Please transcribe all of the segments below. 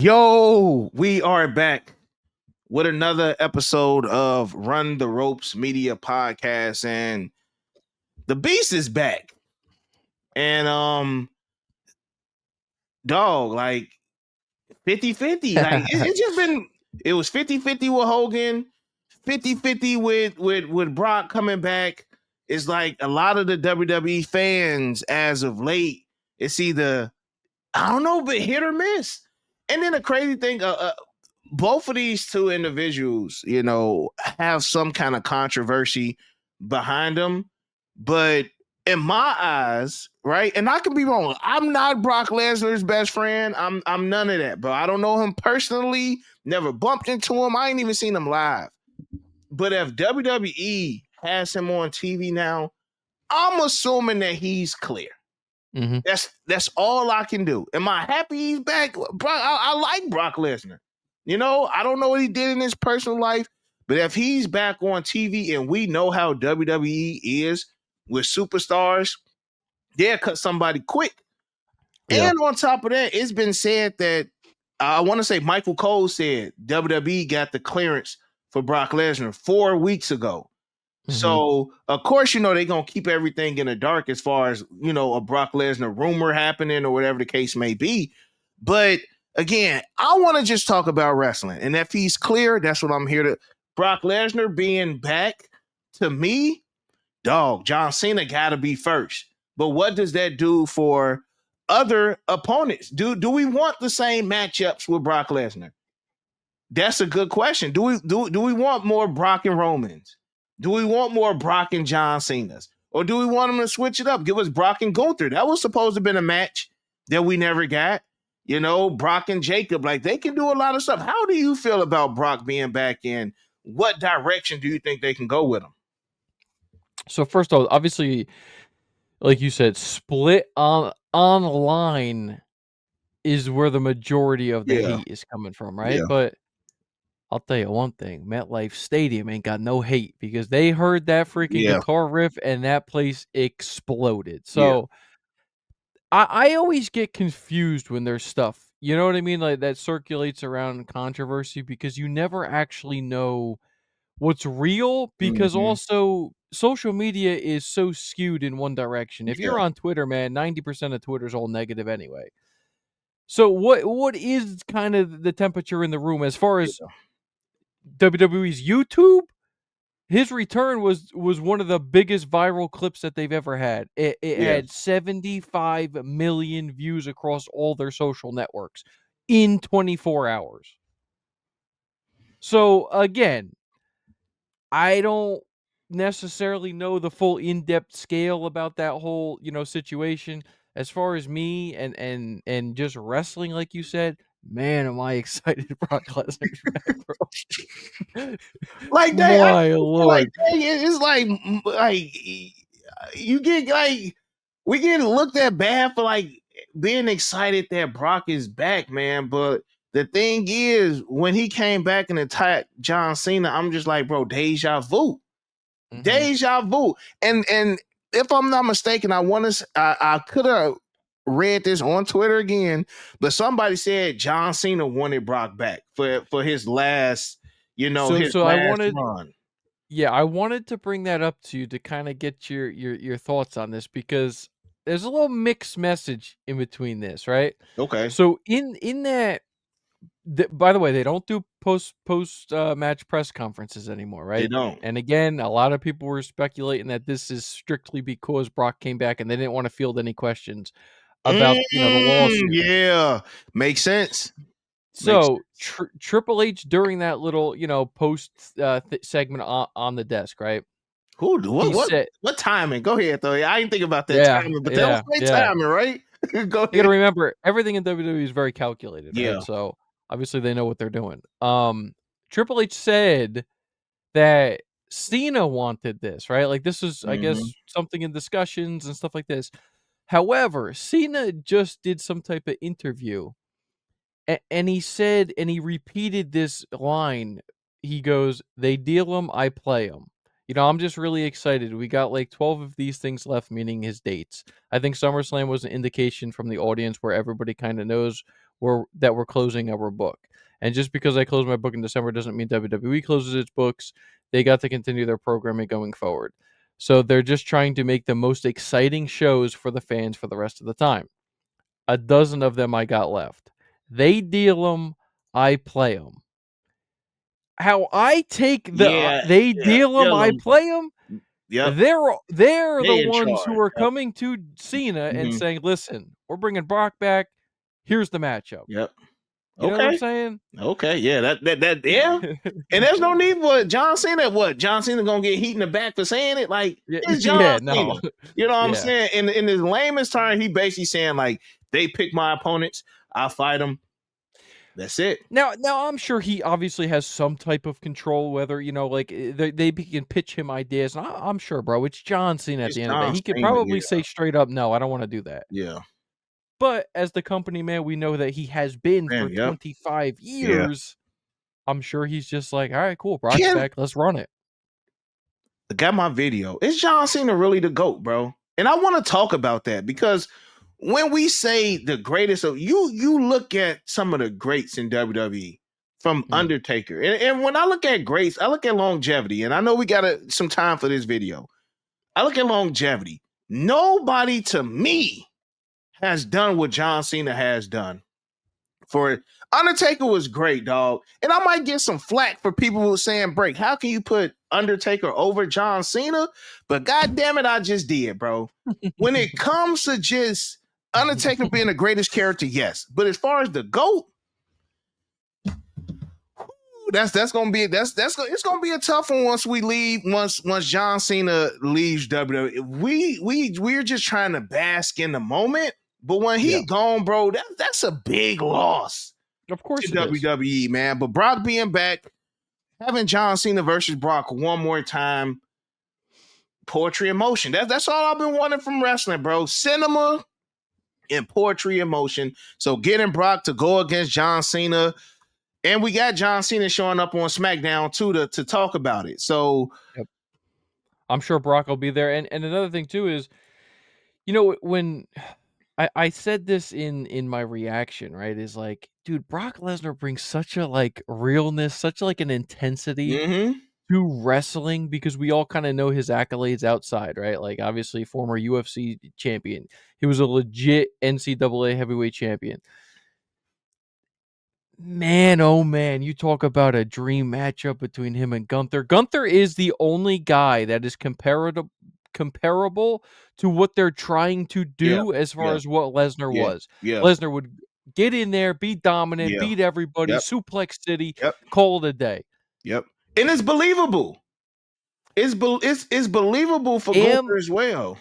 Yo, we are back with another episode of Run the Ropes Media Podcast, and the beast is back. And dog, like 50-50. Like it's just been it was 50-50 with Hogan, 50-50 with Brock coming back. It's like a lot of the WWE fans as of late, it's either I don't know, but hit or miss. And then the crazy thing, both of these two individuals, have some kind of controversy behind them. But in my eyes, right, and I could be wrong. I'm not Brock Lesnar's best friend. I'm none of that. But I don't know him personally. Never bumped into him. I ain't even seen him live. But if WWE has him on TV now, I'm assuming that he's clear. Mm-hmm. That's all I can do. Am I happy he's back? I like Brock Lesnar. I don't know what he did in his personal life, but if he's back on TV and we know how WWE is with superstars, they'll cut somebody quick. Yeah. And on top of that, it's been said that I want to say Michael Cole said WWE got the clearance for Brock Lesnar 4 weeks ago. So, of course, they're going to keep everything in the dark as far as, a Brock Lesnar rumor happening or whatever the case may be. But again, I want to just talk about wrestling. And if he's clear, that's what I'm here to. Brock Lesnar being back, to me, dog, John Cena got to be first. But what does that do for other opponents? Do we want the same matchups with Brock Lesnar? That's a good question. Do we want more Brock and Romans? Do we want more Brock and John Cena's? Or do we want them to switch it up? Give us Brock and Gunther. That was supposed to have been a match that we never got. Brock and Jacob, like they can do a lot of stuff. How do you feel about Brock being back in? What direction do you think they can go with him? So first of all, obviously, like you said, split online is where the majority of the hate is coming from, right? Yeah. But I'll tell you one thing, MetLife Stadium ain't got no hate because they heard that freaking guitar riff and that place exploded. So I always get confused when there's stuff, you know what I mean? Like that circulates around controversy because you never actually know what's real because also social media is so skewed in one direction. If you're on Twitter, man, 90% of Twitter's all negative anyway. So what is kind of the temperature in the room as far as WWE's YouTube? His return was one of the biggest viral clips that they've ever had. It had 75 million views across all their social networks in 24 hours. So again, I don't necessarily know the full in-depth scale about that whole, situation. As far as me and just wrestling, like you said, man, am I excited Brock Lesnar's back, bro. Like that, My Lord. it's like you get like we get looked at bad for like being excited that Brock is back, man. But the thing is, when he came back and attacked John Cena, I'm just like, bro, deja vu. Deja vu. And if I'm not mistaken, I could have read this on Twitter again, but somebody said John Cena wanted Brock back for his last, his So I last wanted run. Yeah, I wanted to bring that up to you to kind of get your thoughts on this because there's a little mixed message in between this, right? Okay. So in that by the way, they don't do post match press conferences anymore, They right? don't. And again, a lot of people were speculating that this is strictly because Brock came back and they didn't want to field any questions about, the lawsuit. Yeah. Makes sense. So Triple H during that little, post segment on the desk, right? What timing? Go ahead, though. I didn't think about that Yeah, timing, but that was great timing, right? Go You ahead. gotta remember, everything in WWE is very calculated, Yeah. right? So obviously they know what they're doing. Triple H said that Cena wanted this, right? Like this is, I guess, something in discussions and stuff like this. However, Cena just did some type of interview, and he said, and he repeated this line. He goes, "They deal them, I play them." I'm just really excited. We got like 12 of these things left, meaning his dates. I think SummerSlam was an indication from the audience where everybody kind of knows we're closing our book. And just because I close my book in December doesn't mean WWE closes its books. They got to continue their programming going forward. So they're just trying to make the most exciting shows for the fans for the rest of the time. A dozen of them I got left. They deal them, I play them. How I take Yeah, they yeah, deal them, I Dillon. play them. Yep, They're the they in ones who charge. are Yep, coming to Cena and hmm saying, "Listen, we're bringing Brock back. Here's the matchup." yep. You know what I'm Okay, saying? okay, yeah, that yeah. And there's no need for John Cena. What John Cena gonna get heat in the back for saying it? Like Yeah, it's John yeah, Cena. no. You know what I'm Yeah. saying? In his lamest term, he basically saying like they pick my opponents, I fight them. That's it. Now I'm sure he obviously has some type of control, whether, like, they can pitch him ideas, and I'm sure, bro, it's John Cena at It's the end of the day. John He could Cena. probably Yeah, say straight up, "No, I don't wanna do that." yeah, But as the company man we know that he has been for man. Yep, 25 yeah. years, I'm sure he's just like, "Alright, cool, Brock's Can back, let's run it." got my video. Is John Cena really the GOAT, bro? And I want to talk about that because when we say the greatest of you look at some of the greats in WWE from Mhm. Undertaker. And when I look at greats, I look at longevity. And I know we got some time for this video. I look at longevity. Nobody to me has done what John Cena has done for it. Undertaker was great, dog. And I might get some flack for people who are saying, break, how can you put Undertaker over John Cena? But god damn it, I just did, bro. When it comes to just Undertaker being the greatest character, yes. But as far as the GOAT, that's gonna be it's gonna be a tough one once we leave, once John Cena leaves WWE. We're just trying to bask in the moment. But when Yeah. he gone, bro, that's a big loss Of to course it is. WWE, man. But Brock being back, having John Cena versus Brock one more time, poetry emotion. That's all I've been wanting from wrestling, bro. Cinema and poetry emotion. So getting Brock to go against John Cena, and we got John Cena showing up on SmackDown too to talk about it. So Yep. I'm sure Brock will be there, and another thing too is, when I said this in my reaction, right, is like, dude, Brock Lesnar brings such a, like, realness, such, like, an intensity mm-hmm. to wrestling because we all kinda know his accolades outside, right? Like, obviously, former UFC champion. He was a legit NCAA heavyweight champion. Man, oh man, you talk about a dream matchup between him and Gunther. Gunther is the only guy that is comparable to what they're trying to Yeah, do as far yeah, as what Lesnar yeah, was. yeah, Lesnar would get in there, be dominant, yeah. beat everybody, Yep, suplex city, yep, call it a day. yep. And it's believable. It's believable for Am Gunther as well.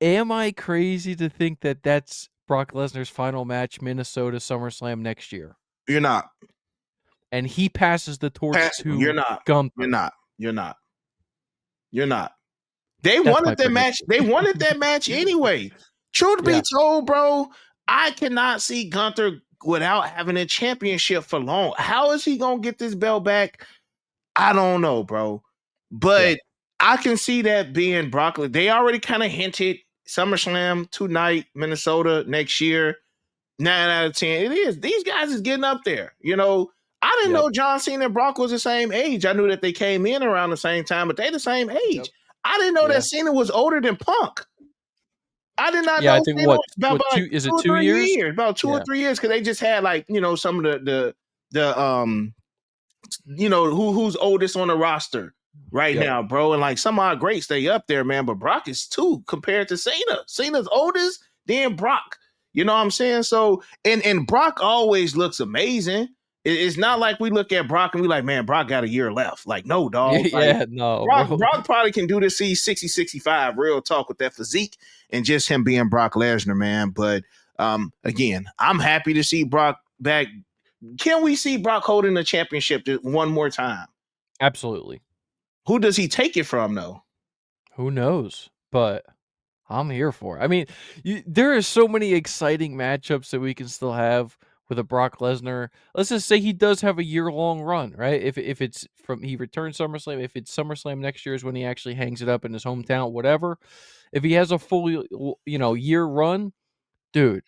am I crazy to think that that's Brock Lesnar's final match, Minnesota SummerSlam next year? You're not. And he passes the torch You're to not. You're Gunther. not. You're not. You're not. They That's my wanted that match. prediction. They wanted that match anyway. Truth be Yeah. told, bro, I cannot see Gunther without having a championship for long. How is he gonna get this belt back? I don't know, bro. Yeah. But I can see that being Broccoli. They already kind of hinted SummerSlam tonight, Minnesota next year. 9 out of 10. It is. These guys is getting up there. I didn't Yep. know John Cena and Brock was the same age. I knew that they came in around the same time, but they the same Yep. age. I didn't know that Yeah. Cena was older than Punk. I did not Yeah, I know think Cena was about what, like 2 is two it or 2 three years? years, about two or Yeah. 3 years, because they just had like some of the who's oldest on the roster right Yep. now, bro. And like some odd greats stay up there, man. But Brock is two compared to Cena. Cena's oldest, then Brock. You know what I'm saying? So and Brock always looks amazing. It's not like we look at Brock and we like, man, Brock got a year left. Like, no, dog. Like Yeah, no, Brock, bro. Brock probably can do this. See 60, 65, real talk with that physique and just him being Brock Lesnar, man. But again, I'm happy to see Brock back. Can we see Brock holding the championship one more time? Absolutely. Who does he take it from, though? Who knows? But I'm here for it. I mean, there are so many exciting matchups that we can still have with a Brock Lesnar. Let's just say he does have a year-long run, right? If it's from he returns SummerSlam, if it's SummerSlam next year is when he actually hangs it up in his hometown, whatever. If he has a full, year run, dude,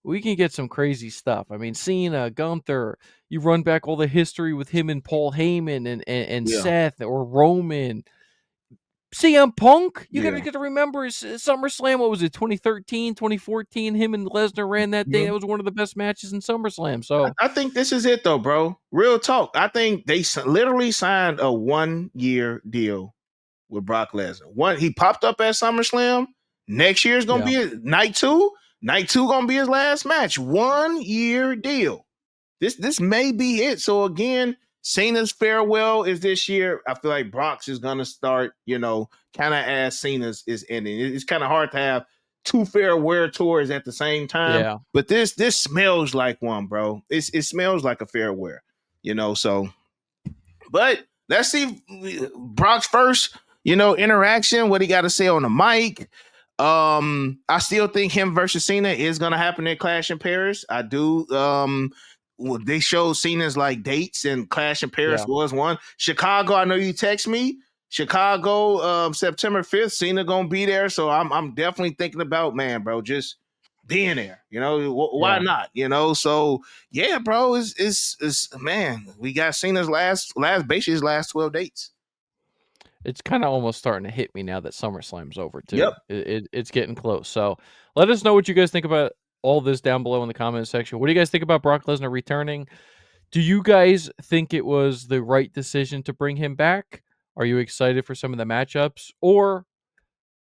we can get some crazy stuff. I mean, Cena, Gunther, you run back all the history with him and Paul Heyman and Yeah, Seth or Roman. CM Punk, you yeah. gotta remember SummerSlam, what was it, 2013, 2014? Him and Lesnar ran that day. Mhm. That was one of the best matches in SummerSlam. So I think this is it though, bro. Real talk. I think they literally signed a 1-year deal with Brock Lesnar. One, he popped up at SummerSlam. Next year's gonna yeah, be night two. Night two gonna be his last match. 1-year deal. This may be it. So again, Cena's farewell is this year. I feel like Brock's is gonna start, kind of as Cena's is ending. It's kind of hard to have two farewell tours at the same time. yeah. But this smells like one, bro. It smells like a farewell, so but let's see Brock's first, interaction, what he got to say on the mic. I still think him versus Cena is gonna happen at Clash in Paris. I do. They showed Cena's like dates, and Clash in Paris Yeah. was one. Chicago, I know you text me. Chicago, September 5th, Cena gonna be there. So I'm definitely thinking about, man, bro, just being there. Why Yeah. not? So yeah, bro, it's man, we got Cena's basically his last 12 dates. It's kinda almost starting to hit me now that SummerSlam's over Yep. too. It's getting close. So let us know what you guys think about all this down below in the comment section. What do you guys think about Brock Lesnar returning? Do you guys think it was the right decision to bring him back? Are you excited for some of the matchups? Or,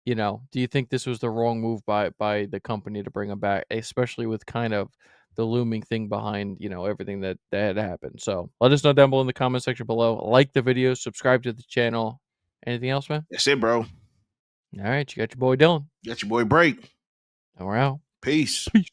do you think this was the wrong move by the company to bring him back, especially with kind of the looming thing behind, everything that had happened? So let us know down below in the comment section below. Like the video, subscribe to the channel. Anything else, man? That's it, bro. All right, you got your boy Dylan, Got your boy Break. and we're out. Peace. Peace.